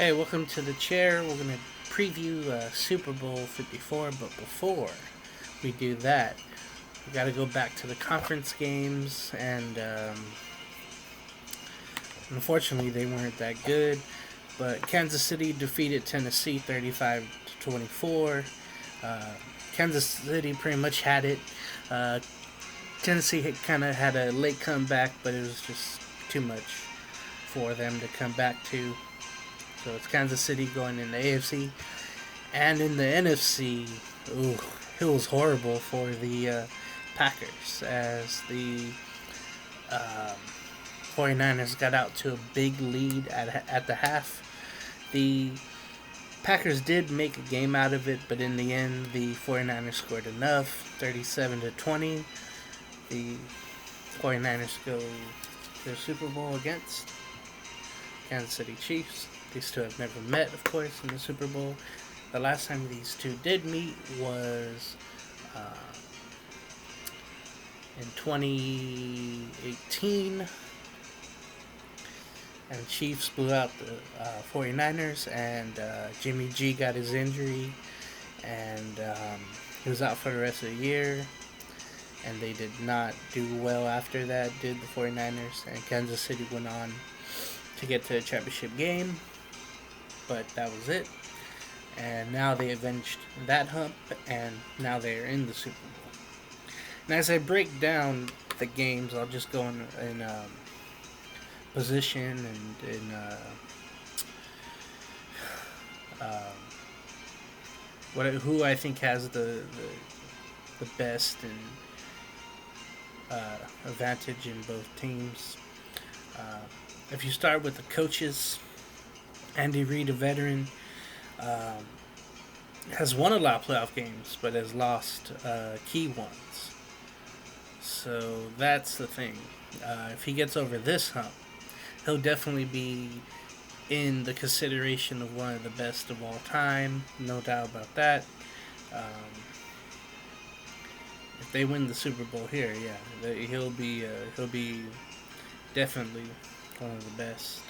Hey, welcome to the chair. We're going to preview Super Bowl 54, but before we do that, we got to go back to the conference games, and unfortunately, they weren't that good. But Kansas City defeated Tennessee 35 to 24. Uh, Kansas City pretty much had it. Uh, Tennessee kind of had a late comeback, but it was just too much for them to come back to. So it's Kansas City going in the AFC. And in the NFC, ooh, it was horrible for the Packers as the 49ers got out to a big lead at the half. The Packers did make a game out of it, but in the end, the 49ers scored enough, 37 to 20. The 49ers go to the Super Bowl against Kansas City Chiefs. These two have never met, of course, in the Super Bowl. The last time these two did meet was in 2018. And Chiefs blew out the 49ers, and Jimmy G got his injury, and he was out for the rest of the year. And they did not do well after that, did the 49ers. And Kansas City went on to get to the championship game, but that was it. And now they avenged that hump, and now they're in the Super Bowl. And as I break down the games, I'll just go in position and in who I think has the best and advantage in both teams. If you start with the coaches, Andy Reid, a veteran, has won a lot of playoff games, but has lost key ones. So that's the thing. If he gets over this hump, he'll definitely be in the consideration of one of the best of all time. No doubt about that. If they win the Super Bowl here, yeah, he'll be definitely one of the best.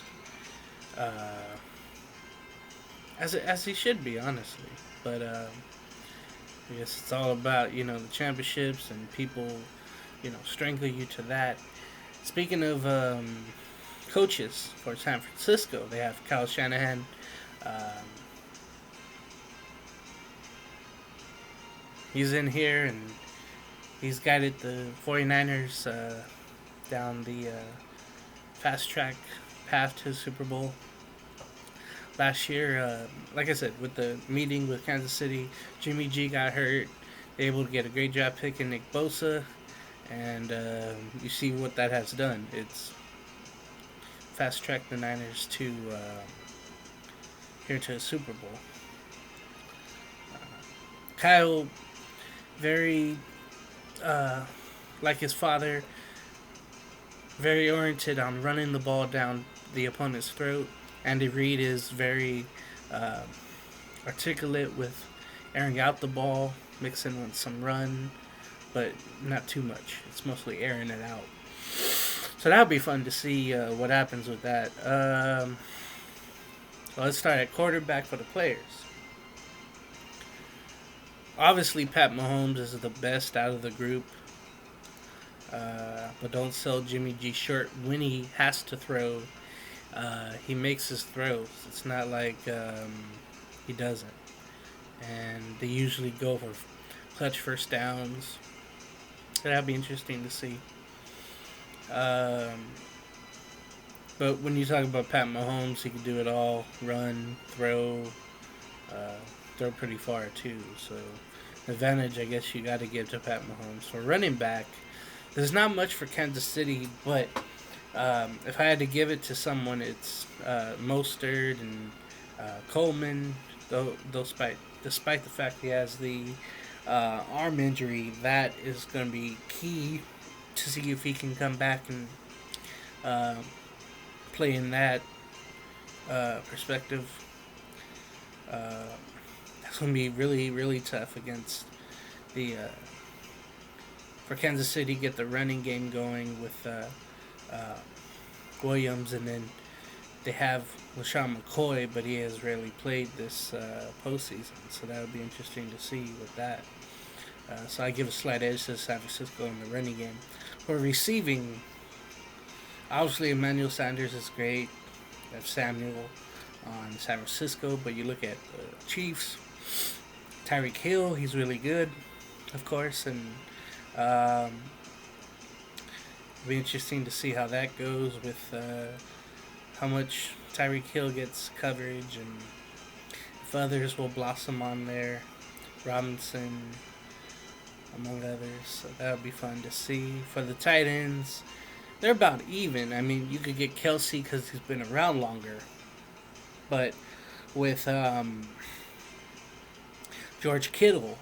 As he should be, honestly. But I guess it's all about the championships and people strangle you to that. Speaking of coaches for San Francisco, they have Kyle Shanahan. He's in here and he's guided the 49ers down the fast track path to the Super Bowl. Last year, like I said, with the meeting with Kansas City, Jimmy G got hurt. They were able to get a great job picking Nick Bosa, and you see what that has done. It's fast tracked the Niners to here to a Super Bowl. Kyle, very like his father, very oriented on running the ball down the opponent's throat. Andy Reid is very articulate with airing out the ball, mixing with some run, but not too much. It's mostly airing it out. So that would be fun to see what happens with that. Well, let's start at quarterback for the players. Obviously, Pat Mahomes is the best out of the group. But don't sell Jimmy G short when he has to throw. He makes his throws. It's not like he doesn't. And they usually go for clutch first downs. So that'd be interesting to see. But when you talk about Pat Mahomes, he can do it all. Run, throw pretty far too. So advantage, I guess, you got to give to Pat Mahomes. For running back, there's not much for Kansas City, but if I had to give it to someone, it's Mostert and Coleman. Though, despite the fact he has the arm injury, that is going to be key to see if he can come back and play in that perspective. It's going to be really, really tough against the for Kansas City to get the running game going with Williams, and then they have LaShawn McCoy, but he has rarely played this postseason, so that would be interesting to see with that. So I give a slight edge to San Francisco in the running game. For receiving, obviously Emmanuel Sanders is great. You have Samuel on San Francisco, but you look at the Chiefs, Tyreek Hill, he's really good, of course, and it'll be interesting to see how that goes with how much Tyreek Hill gets coverage and if others will blossom on there. Robinson, among others. So that would be fun to see. For the tight ends, they're about even. I mean, you could get Kelsey because he's been around longer. But with George Kittle,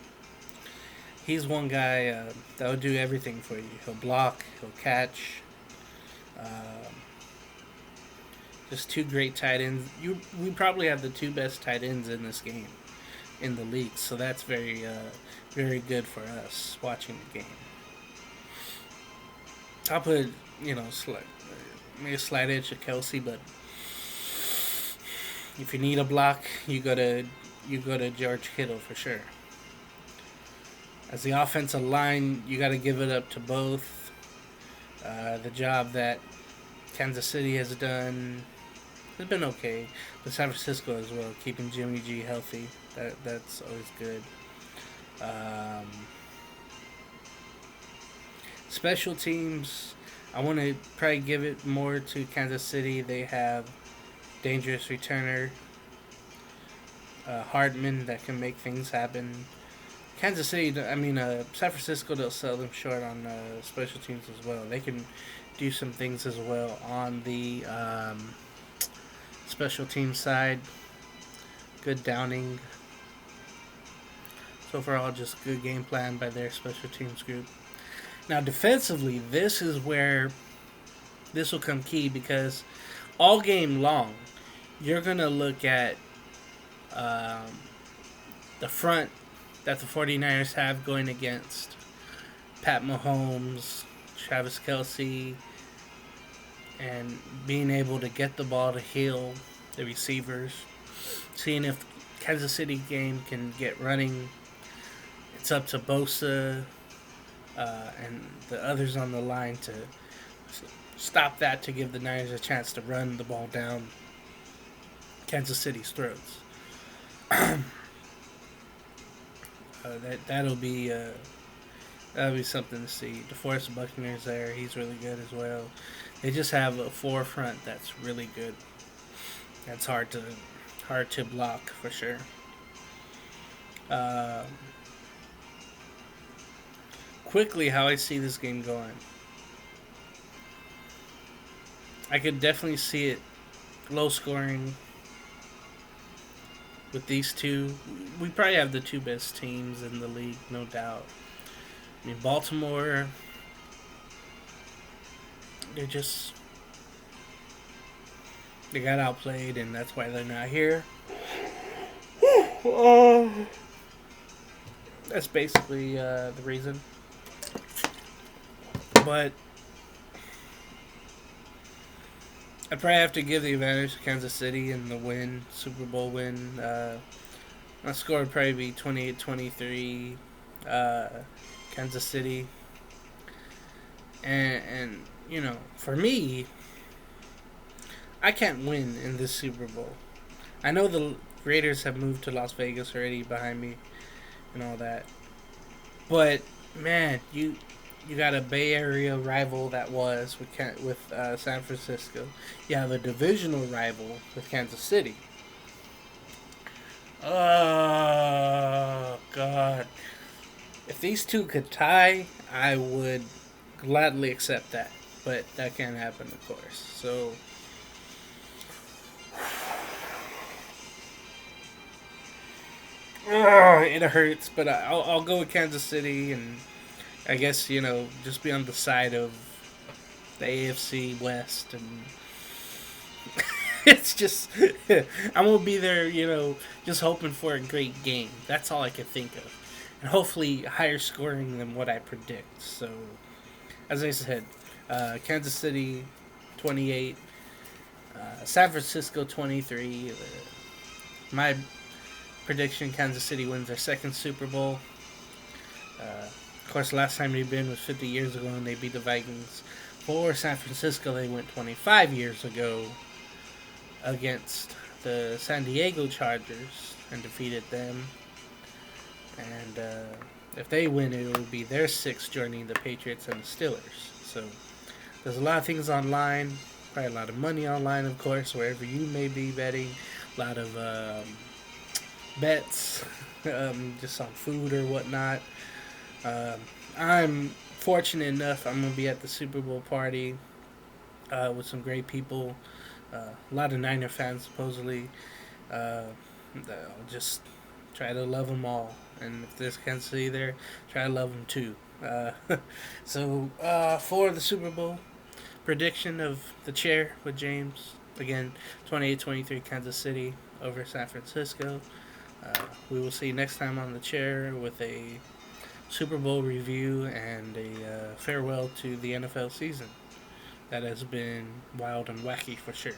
he's one guy that will do everything for you. He'll block, he'll catch. Um, just two great tight ends. We probably have the two best tight ends in this game in the league, so that's very good for us watching the game. I'll put maybe a slight edge to Kelsey, but if you need a block, you go to George Kittle for sure. As the offensive line, you got to give it up to both. The job that Kansas City has done has been okay, but San Francisco as well, keeping Jimmy G healthy. That's always good. Special teams, I want to probably give it more to Kansas City. They have dangerous returner Hardman that can make things happen. Kansas City, San Francisco, they'll sell them short on special teams as well. They can do some things as well on the special team side. Good downing. So overall, just good game plan by their special teams group. Now, defensively, this is where this will come key because all game long, you're going to look at the front that the 49ers have going against Pat Mahomes, Travis Kelce, and being able to get the ball to Hill, the receivers, seeing if Kansas City game can get running. It's up to Bosa and the others on the line to stop that to give the Niners a chance to run the ball down Kansas City's throats. That'll be something to see. DeForest Buckner's there; he's really good as well. They just have a forefront that's really good. That's hard to block for sure. Quickly, how I see this game going, I could definitely see it low scoring. With these two, we probably have the two best teams in the league, no doubt. I mean, Baltimore, they got outplayed, and that's why they're not here. That's basically the reason. But I'd probably have to give the advantage to Kansas City in the win, Super Bowl win. My score would probably be 28-23, Kansas City. And for me, I can't win in this Super Bowl. I know the Raiders have moved to Las Vegas already behind me and all that. But, man, you got a Bay Area rival that was with San Francisco. You have a divisional rival with Kansas City. Oh, God. If these two could tie, I would gladly accept that. But that can't happen, of course. So, it hurts. But I'll go with Kansas City and I guess, just be on the side of the AFC West. And it's just, I'm going to be there, just hoping for a great game. That's all I can think of. And hopefully higher scoring than what I predict. So, as I said, Kansas City, 28. San Francisco 23. My prediction: Kansas City wins their second Super Bowl. Of course, last time they've been was 50 years ago, and they beat the Vikings. For San Francisco, they went 25 years ago against the San Diego Chargers and defeated them. And if they win, it will be their sixth, joining the Patriots and the Steelers. So there's a lot of things online, probably a lot of money online, of course, wherever you may be betting. A lot of bets, just on food or whatnot. Um, I'm fortunate enough, I'm going to be at the Super Bowl party with some great people. A lot of Niner fans, supposedly. I'll just try to love them all. And if there's Kansas City there, try to love them too. Uh, for the Super Bowl, prediction of the chair with James. Again, 28-23 Kansas City over San Francisco. We will see you next time on the chair with a Super Bowl review and a farewell to the NFL season. That has been wild and wacky for sure.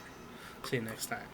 See you next time.